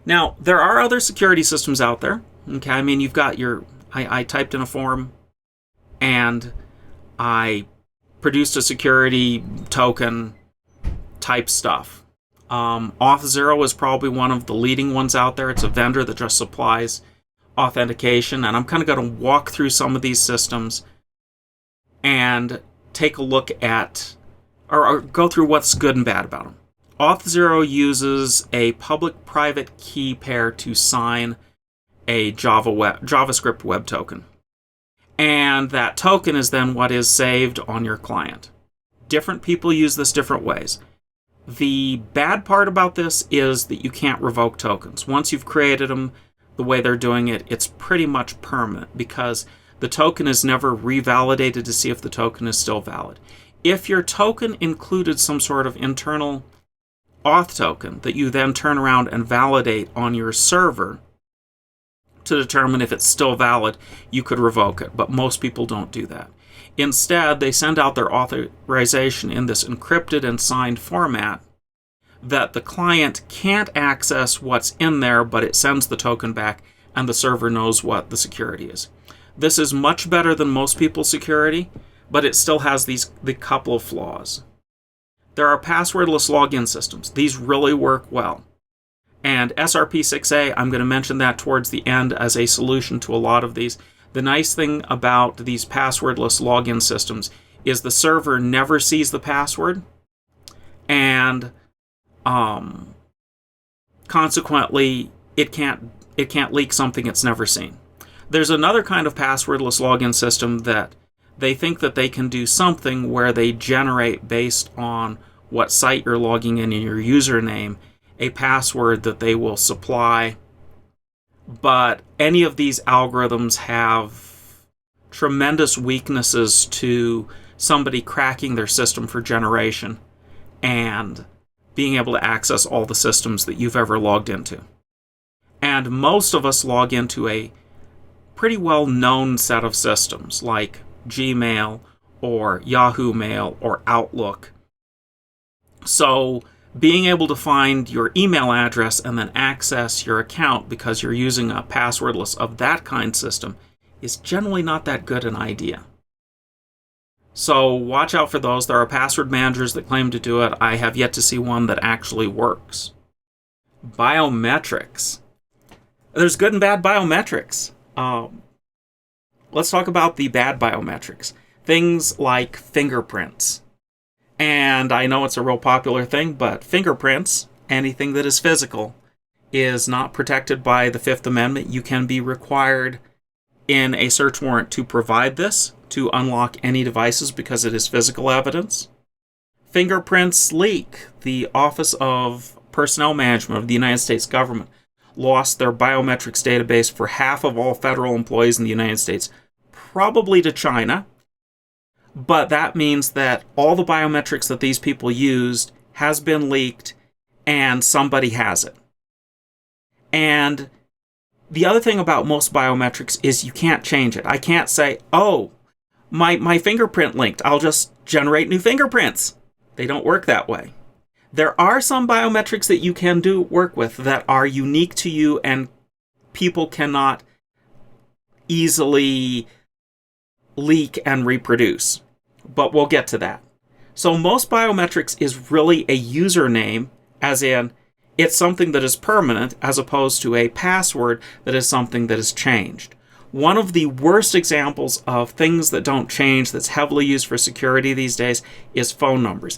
Now, there are other security systems out there. Okay, I mean, you've got your... I typed in a form, and I produced a security token type stuff. Auth0 is probably one of the leading ones out there. It's a vendor that just supplies authentication, and I'm kind of going to walk through some of these systems and take a look at, or go through what's good and bad about them. Auth0 uses a public-private key pair to sign a JavaScript web token. And that token is then what is saved on your client. Different people use this different ways. The bad part about this is that you can't revoke tokens. Once you've created them, the way they're doing it, it's pretty much permanent because the token is never revalidated to see if the token is still valid. If your token included some sort of internal auth token that you then turn around and validate on your server to determine if it's still valid, you could revoke it, but most people don't do that. Instead, they send out their authorization in this encrypted and signed format that the client can't access what's in there, but it sends the token back and the server knows what the security is. This is much better than most people's security, but it still has the couple of flaws. There are passwordless login systems. These really work well. And SRP6A, I'm going to mention that towards the end as a solution to a lot of these. The nice thing about these passwordless login systems is the server never sees the password, and consequently, it can't leak something it's never seen. There's another kind of passwordless login system that they think that they can do something where they generate, based on what site you're logging in and your username, a password that they will supply. But any of these algorithms have tremendous weaknesses to somebody cracking their system for generation and being able to access all the systems that you've ever logged into. And most of us log into a pretty well-known set of systems like Gmail or Yahoo Mail or Outlook. So being able to find your email address and then access your account because you're using a passwordless of that kind system is generally not that good an idea. So watch out for those. There are password managers that claim to do it. I have yet to see one that actually works. Biometrics. There's good and bad biometrics. Let's talk about the bad biometrics. Things like fingerprints. And I know it's a real popular thing, but fingerprints, anything that is physical, is not protected by the Fifth Amendment. You can be required in a search warrant to provide this to unlock any devices because it is physical evidence. Fingerprints leak. The Office of Personnel Management of the United States government lost their biometrics database for half of all federal employees in the United States, probably to China. But that means that all the biometrics that these people used has been leaked and somebody has it. And the other thing about most biometrics is you can't change it. I can't say, oh, my fingerprint linked, I'll just generate new fingerprints. They don't work that way. There are some biometrics that you can work with that are unique to you and people cannot easily leak and reproduce. But we'll get to that. So most biometrics is really a username, as in it's something that is permanent, as opposed to a password that is something that is changed. One of the worst examples of things that don't change that's heavily used for security these days is phone numbers.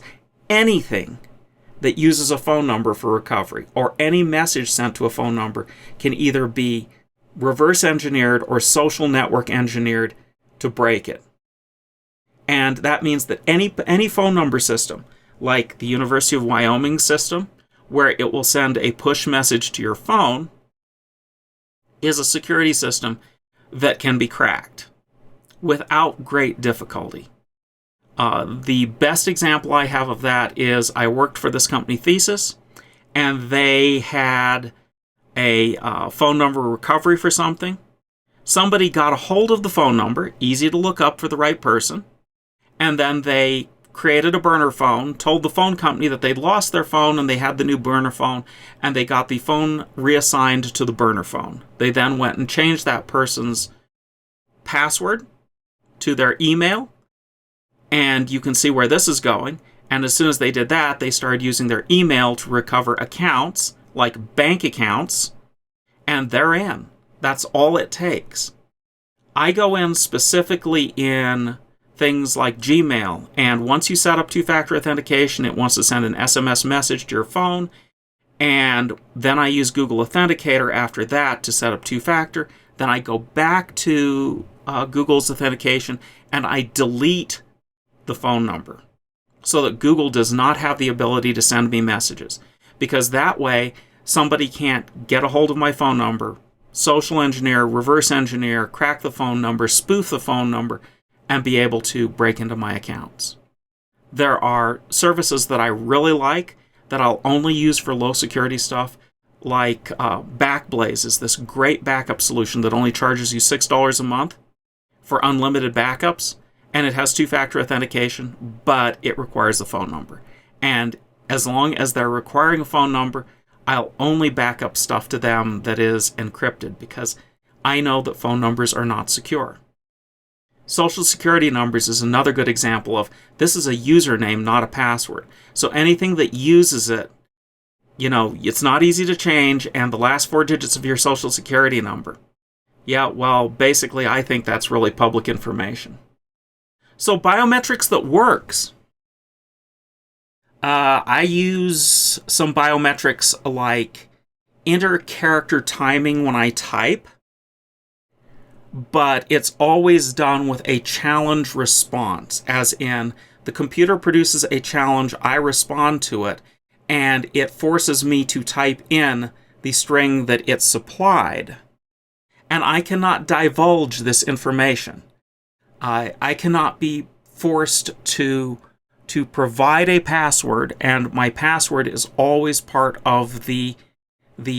Anything that uses a phone number for recovery or any message sent to a phone number can either be reverse engineered or social network engineered to break it. And that means that any phone number system, like the University of Wyoming system, where it will send a push message to your phone, is a security system that can be cracked without great difficulty. The best example I have of that is I worked for this company Thesis, and they had a phone number recovery for something. Somebody got a hold of the phone number, easy to look up for the right person, and then they created a burner phone, told the phone company that they'd lost their phone and they had the new burner phone, and they got the phone reassigned to the burner phone. They then went and changed that person's password to their email, and you can see where this is going. And as soon as they did that, they started using their email to recover accounts, like bank accounts, and they're in. That's all it takes. I go in specifically in things like Gmail, and once you set up two-factor authentication, it wants to send an SMS message to your phone, and then I use Google Authenticator after that to set up two-factor. Then I go back to Google's authentication, and I delete the phone number so that Google does not have the ability to send me messages, because that way somebody can't get a hold of my phone number, social engineer, reverse engineer, crack the phone number, spoof the phone number, and be able to break into my accounts. There are services that I really like that I'll only use for low security stuff, like Backblaze is this great backup solution that only charges you $6 a month for unlimited backups, and it has two-factor authentication, but it requires a phone number. And as long as they're requiring a phone number, I'll only back up stuff to them that is encrypted, because I know that phone numbers are not secure. Social security numbers is another good example of this is a username, not a password. So anything that uses it, it's not easy to change, and the last 4 digits of your social security number. Yeah, well, basically, I think that's really public information. So biometrics that works. I use some biometrics like inter-character timing when I type, but it's always done with a challenge response, as in the computer produces a challenge, I respond to it, and it forces me to type in the string that it supplied. And I cannot divulge this information. I cannot be forced to provide a password, and my password is always part of the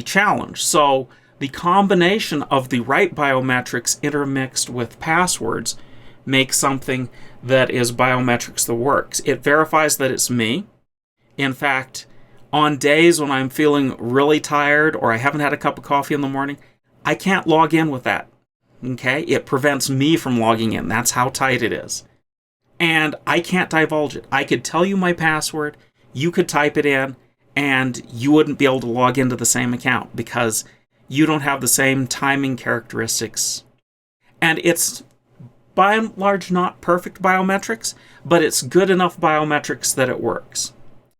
challenge. So the combination of the right biometrics intermixed with passwords makes something that is biometrics that works. It verifies that it's me. In fact, on days when I'm feeling really tired or I haven't had a cup of coffee in the morning, I can't log in with that. Okay? It prevents me from logging in. That's how tight it is. And I can't divulge it. I could tell you my password, you could type it in, and you wouldn't be able to log into the same account because you don't have the same timing characteristics. And it's, by and large, not perfect biometrics, but it's good enough biometrics that it works.